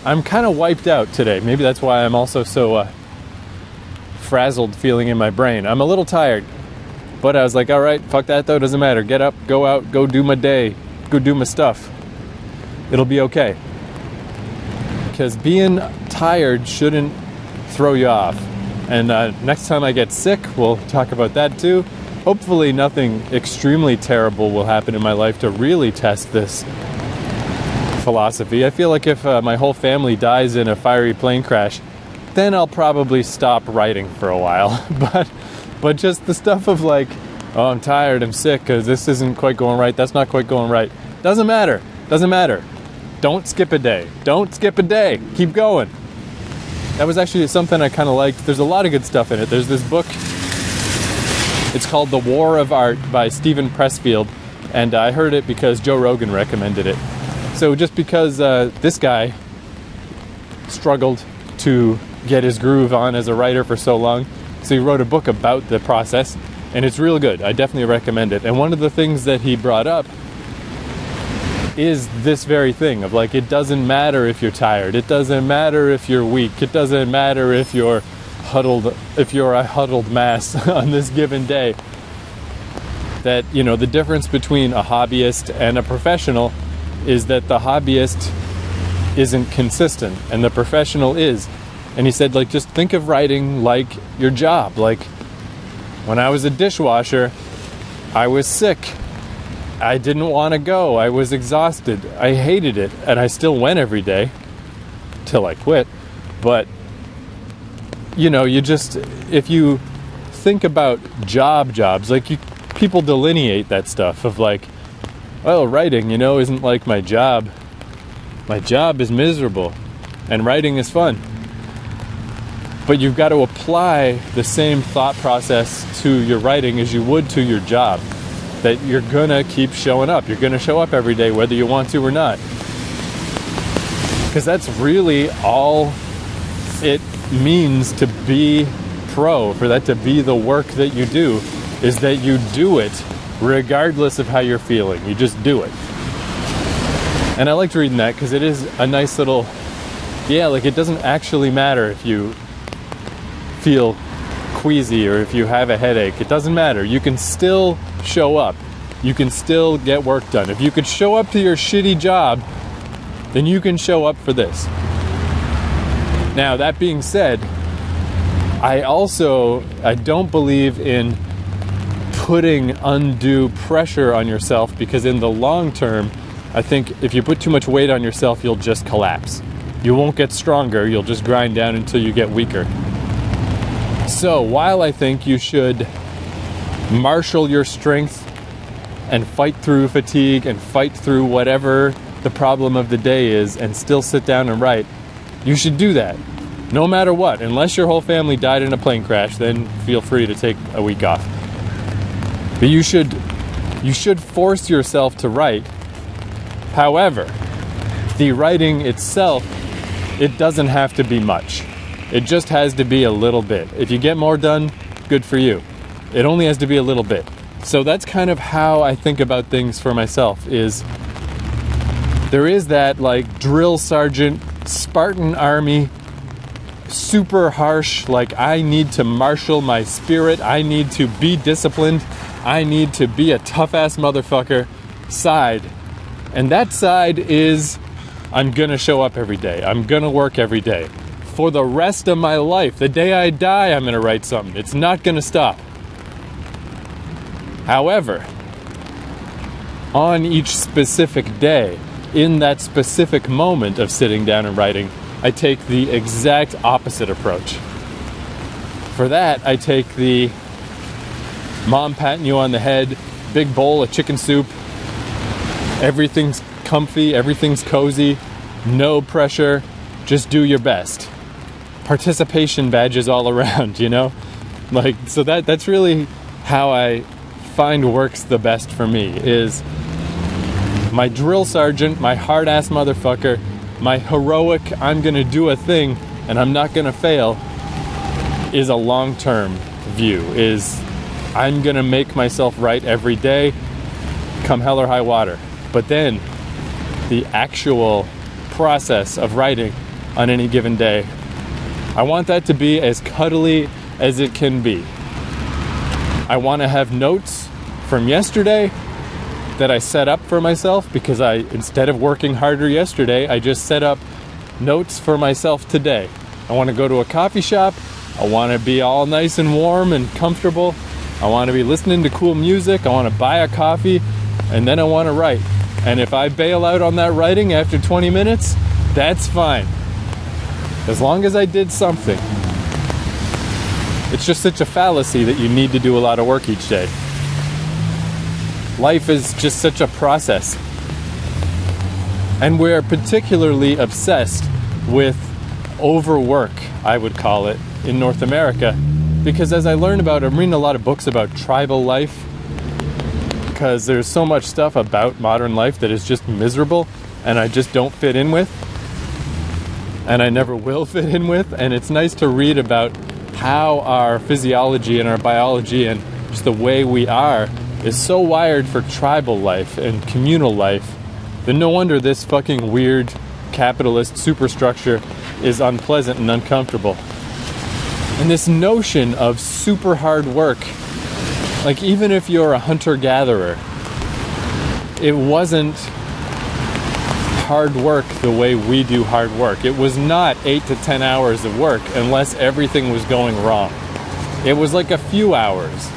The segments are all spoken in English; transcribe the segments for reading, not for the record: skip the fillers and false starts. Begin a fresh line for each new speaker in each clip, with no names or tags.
I'm kind of wiped out today. Maybe that's why I'm also so frazzled feeling in my brain. I'm a little tired, but I was like, all right, fuck that though, doesn't matter. Get up, go out, go do my day, go do my stuff. It'll be okay. Because being tired shouldn't throw you off. And next time I get sick, we'll talk about that too. Hopefully nothing extremely terrible will happen in my life to really test this philosophy. I feel like if my whole family dies in a fiery plane crash, then I'll probably stop writing for a while. But just the stuff of like, oh, I'm tired, I'm sick, because this isn't quite going right, that's not quite going right. Doesn't matter. Don't skip a day. Don't skip a day. Keep going. That was actually something I kind of liked. There's a lot of good stuff in it. There's this book. It's called The War of Art by Steven Pressfield. And I heard it because Joe Rogan recommended it. So just because this guy struggled to get his groove on as a writer for so long, so he wrote a book about the process, and it's real good. I definitely recommend it. And one of the things that he brought up is this very thing of like, it doesn't matter if you're tired, it doesn't matter if you're weak, it doesn't matter if you're a huddled mass on this given day. That, you know, the difference between a hobbyist and a professional is that the hobbyist isn't consistent and the professional is. And he said, like, just think of writing like your job. Like, when I was a dishwasher, I was sick. I didn't want to go. I was exhausted. I hated it. And I still went every day till I quit. But, you know, you just, if you think about jobs, like people delineate that stuff of like, well, writing, you know, isn't like my job. My job is miserable and writing is fun. But you've got to apply the same thought process to your writing as you would to your job. That you're gonna keep showing up. You're gonna show up every day whether you want to or not. Because that's really all it means to be pro, for that to be the work that you do, is that you do it regardless of how you're feeling. You just do it. And I liked reading that because it is a nice little, like it doesn't actually matter if you feel queasy or if you have a headache. It doesn't matter. You can still show up. You can still get work done. If you could show up to your shitty job, then you can show up for this. Now, that being said, I don't believe in putting undue pressure on yourself, because in the long term, I think if you put too much weight on yourself, you'll just collapse. You won't get stronger, you'll just grind down until you get weaker. So while I think you should marshal your strength and fight through fatigue and fight through whatever the problem of the day is and still sit down and write, you should do that. No matter what. Unless your whole family died in a plane crash, then feel free to take a week off. But you should force yourself to write. However, the writing itself, it doesn't have to be much. It just has to be a little bit. If you get more done, good for you. It only has to be a little bit. So that's kind of how I think about things for myself, is there is that like drill sergeant, Spartan army, super harsh, like I need to marshal my spirit, I need to be disciplined, I need to be a tough-ass motherfucker side. And that side is, I'm gonna show up every day. I'm gonna work every day. For the rest of my life, the day I die, I'm gonna write something. It's not gonna stop. However, on each specific day, in that specific moment of sitting down and writing, I take the exact opposite approach. For that, I take the mom patting you on the head, big bowl of chicken soup, everything's comfy, everything's cozy, no pressure, just do your best. Participation badges all around, you know? Like, so that's really how I find works the best for me, is my drill sergeant, my hard-ass motherfucker, my heroic, I'm gonna do a thing and I'm not gonna fail, is a long-term view, is I'm gonna make myself write every day, come hell or high water. But then the actual process of writing on any given day. I want that to be as cuddly as it can be. I want to have notes from yesterday that I set up for myself, because instead of working harder yesterday, I just set up notes for myself today. I want to go to a coffee shop. I want to be all nice and warm and comfortable. I want to be listening to cool music. I want to buy a coffee, and then I want to write. And if I bail out on that writing after 20 minutes, that's fine. As long as I did something. It's just such a fallacy that you need to do a lot of work each day. Life is just such a process. And we're particularly obsessed with overwork, I would call it, in North America. Because as I learn about, I'm reading a lot of books about tribal life, because there's so much stuff about modern life that is just miserable and I just don't fit in with, and I never will fit in with. And it's nice to read about how our physiology and our biology and just the way we are is so wired for tribal life and communal life that no wonder this fucking weird capitalist superstructure is unpleasant and uncomfortable. And this notion of super hard work, like even if you're a hunter-gatherer, it wasn't hard work the way we do hard work. It was not 8 to 10 hours of work unless everything was going wrong. It was like a few hours.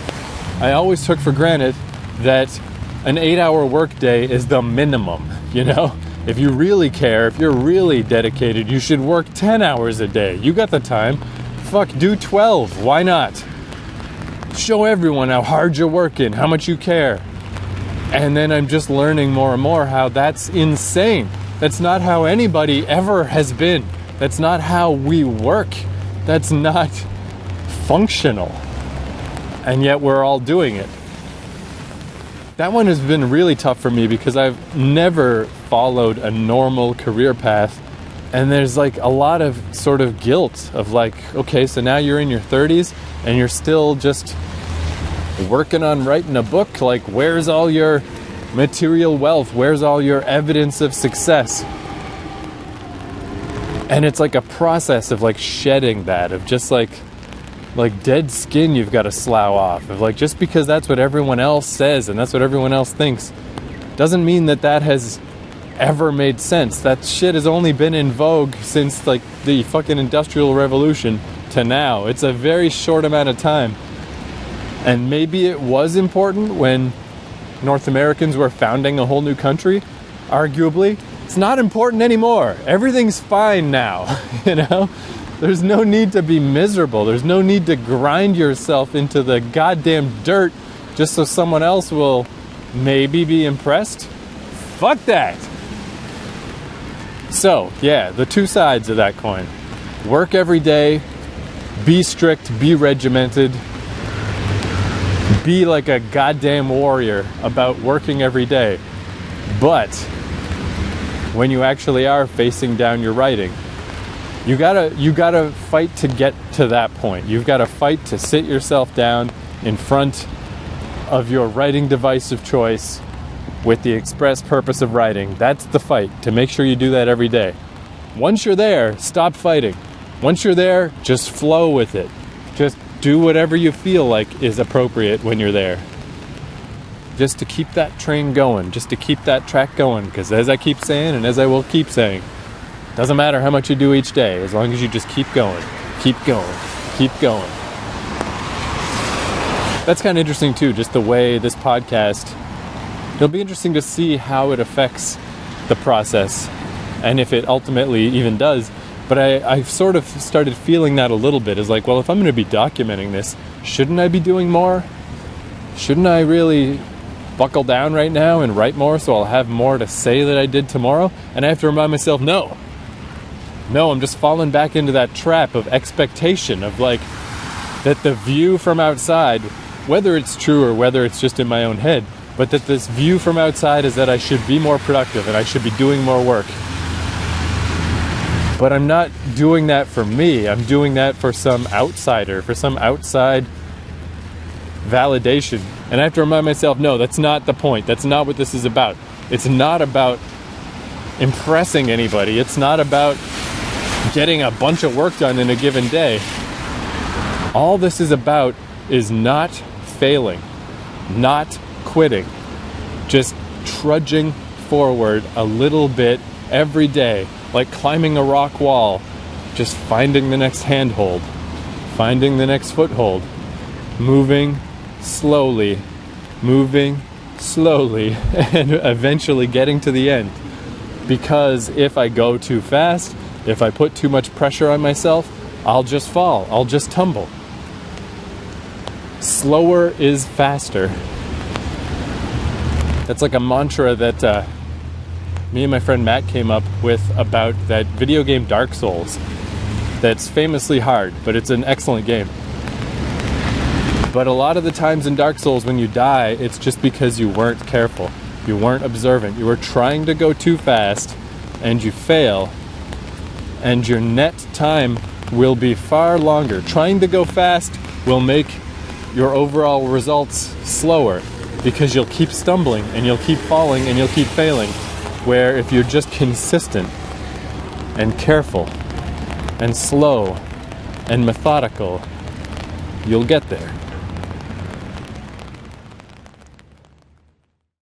I always took for granted that an 8-hour workday is the minimum, you know? If you really care, if you're really dedicated, you should work 10 hours a day. You got the time. Fuck, do 12. Why not? Show everyone how hard you're working, how much you care. And then I'm just learning more and more how that's insane. That's not how anybody ever has been. That's not how we work. That's not functional. And yet we're all doing it. That one has been really tough for me because I've never followed a normal career path. And there's like a lot of sort of guilt of like, okay, so now you're in your 30s and you're still just working on writing a book. Like, where's all your material wealth? Where's all your evidence of success? And it's like a process of like shedding that, of just like dead skin you've got to slough off. Of like, just because that's what everyone else says and that's what everyone else thinks doesn't mean that that has ever made sense. That shit has only been in vogue since like the fucking Industrial Revolution to now. It's a very short amount of time. And maybe it was important when North Americans were founding a whole new country. Arguably, it's not important anymore. Everything's fine now, you know? There's no need to be miserable. There's no need to grind yourself into the goddamn dirt just so someone else will maybe be impressed. Fuck that. So, yeah, the two sides of that coin. Work every day, be strict, be regimented, be like a goddamn warrior about working every day. But when you actually are facing down your writing, you gotta fight to get to that point. You've got to fight to sit yourself down in front of your writing device of choice with the express purpose of writing. That's the fight, to make sure you do that every day. Once you're there, stop fighting. Once you're there, just flow with it. Just do whatever you feel like is appropriate when you're there. Just to keep that train going, just to keep that track going. Because as I keep saying, and as I will keep saying, doesn't matter how much you do each day, as long as you just keep going, keep going, keep going. That's kind of interesting too, just the way this podcast, it'll be interesting to see how it affects the process and if it ultimately even does. But I've sort of started feeling that a little bit, is like, well, if I'm going to be documenting this, shouldn't I be doing more? Shouldn't I really buckle down right now and write more so I'll have more to say that I did tomorrow? And I have to remind myself, no, I'm just falling back into that trap of expectation of like, that the view from outside, whether it's true or whether it's just in my own head, but that this view from outside is that I should be more productive and I should be doing more work. But I'm not doing that for me. I'm doing that for some outsider, for some outside validation. And I have to remind myself, no, that's not the point. That's not what this is about. It's not about impressing anybody. It's not about getting a bunch of work done in a given day. All this is about is not failing, not quitting, just trudging forward a little bit every day, like climbing a rock wall, just finding the next handhold, finding the next foothold, moving slowly, and eventually getting to the end. Because if I go too fast, if I put too much pressure on myself, I'll just fall, I'll just tumble. Slower is faster. That's like a mantra that me and my friend Matt came up with about that video game Dark Souls. That's famously hard, but it's an excellent game. But a lot of the times in Dark Souls when you die, it's just because you weren't careful. You weren't observant. You were trying to go too fast, and you fail, and your net time will be far longer. Trying to go fast will make your overall results slower, because you'll keep stumbling, and you'll keep falling, and you'll keep failing. Where if you're just consistent, and careful, and slow, and methodical, you'll get there.